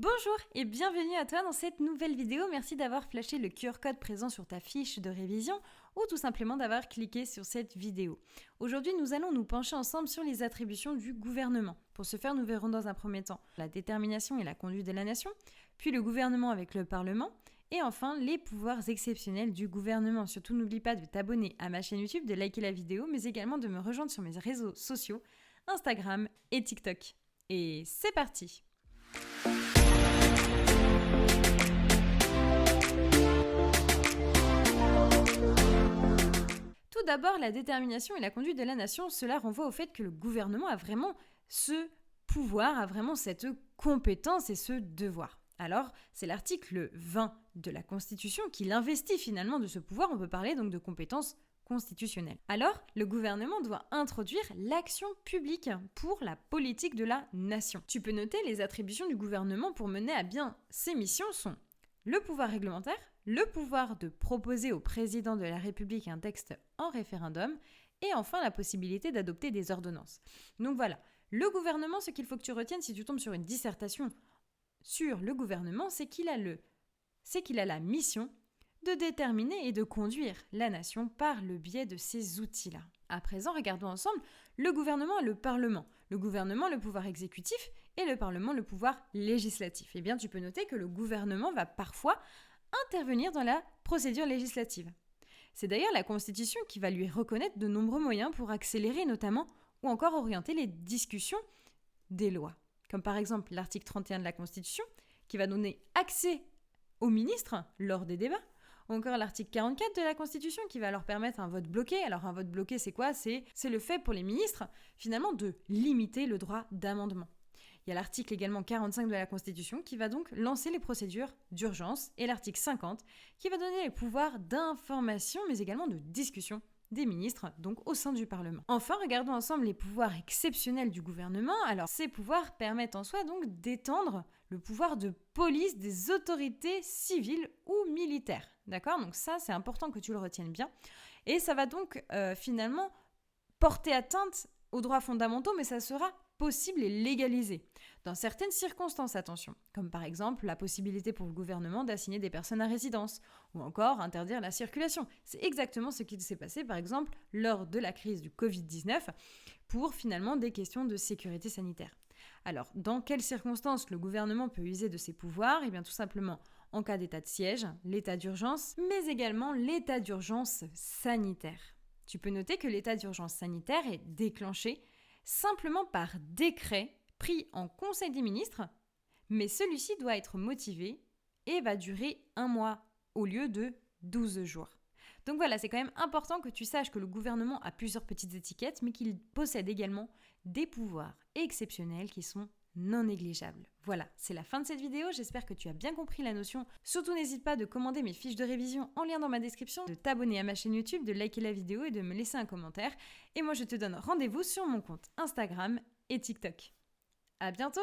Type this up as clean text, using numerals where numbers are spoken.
Bonjour et bienvenue à toi dans cette nouvelle vidéo. Merci d'avoir flashé le QR code présent sur ta fiche de révision ou tout simplement d'avoir cliqué sur cette vidéo. Aujourd'hui, nous allons nous pencher ensemble sur les attributions du gouvernement. Pour ce faire, nous verrons dans un premier temps la détermination et la conduite de la nation, puis le gouvernement avec le Parlement, et enfin les pouvoirs exceptionnels du gouvernement. Surtout, n'oublie pas de t'abonner à ma chaîne YouTube, de liker la vidéo, mais également de me rejoindre sur mes réseaux sociaux, Instagram et TikTok. Et c'est parti! Tout d'abord, la détermination et la conduite de la nation, cela renvoie au fait que le gouvernement a vraiment ce pouvoir, a vraiment cette compétence et ce devoir. Alors, c'est l'article 20 de la Constitution qui l'investit finalement de ce pouvoir. On peut parler donc de compétence constitutionnelle. Alors, le gouvernement doit introduire l'action publique pour la politique de la nation. Tu peux noter les attributions du gouvernement pour mener à bien ses missions sont le pouvoir réglementaire, le pouvoir de proposer au président de la République un texte en référendum, et enfin la possibilité d'adopter des ordonnances. Donc voilà, le gouvernement, ce qu'il faut que tu retiennes si tu tombes sur une dissertation sur le gouvernement, c'est qu'il a la mission de déterminer et de conduire la nation par le biais de ces outils-là. À présent, regardons ensemble le gouvernement et le Parlement. Le gouvernement, le pouvoir exécutif, et le Parlement, le pouvoir législatif. Eh bien, tu peux noter que le gouvernement va parfois intervenir dans la procédure législative. C'est d'ailleurs la Constitution qui va lui reconnaître de nombreux moyens pour accélérer notamment ou encore orienter les discussions des lois. Comme par exemple l'article 31 de la Constitution qui va donner accès aux ministres lors des débats, ou encore l'article 44 de la Constitution qui va leur permettre un vote bloqué. Alors un vote bloqué, c'est quoi ? C'est le fait pour les ministres, finalement, de limiter le droit d'amendement. Il y a l'article également 45 de la Constitution qui va donc lancer les procédures d'urgence et l'article 50 qui va donner les pouvoirs d'information mais également de discussion des ministres, donc au sein du Parlement. Enfin, regardons ensemble les pouvoirs exceptionnels du gouvernement. Alors, ces pouvoirs permettent en soi donc d'étendre le pouvoir de police des autorités civiles ou militaires. D'accord ? Donc ça, c'est important que tu le retiennes bien. Et ça va donc finalement porter atteinte aux droits fondamentaux, mais ça sera possible et légalisé. Dans certaines circonstances, attention, comme par exemple la possibilité pour le gouvernement d'assigner des personnes à résidence, ou encore interdire la circulation. C'est exactement ce qui s'est passé par exemple lors de la crise du Covid-19 pour finalement des questions de sécurité sanitaire. Alors, dans quelles circonstances le gouvernement peut user de ses pouvoirs ? Eh bien tout simplement en cas d'état de siège, l'état d'urgence, mais également l'état d'urgence sanitaire. Tu peux noter que l'état d'urgence sanitaire est déclenché simplement par décret pris en Conseil des ministres, mais celui-ci doit être motivé et va durer 1 mois au lieu de 12 jours. Donc voilà, c'est quand même important que tu saches que le gouvernement a plusieurs petites étiquettes, mais qu'il possède également des pouvoirs exceptionnels qui sont non négligeables. Voilà, c'est la fin de cette vidéo, j'espère que tu as bien compris la notion. Surtout n'hésite pas de commander mes fiches de révision en lien dans ma description, de t'abonner à ma chaîne YouTube, de liker la vidéo et de me laisser un commentaire. Et moi je te donne rendez-vous sur mon compte Instagram et TikTok. À bientôt!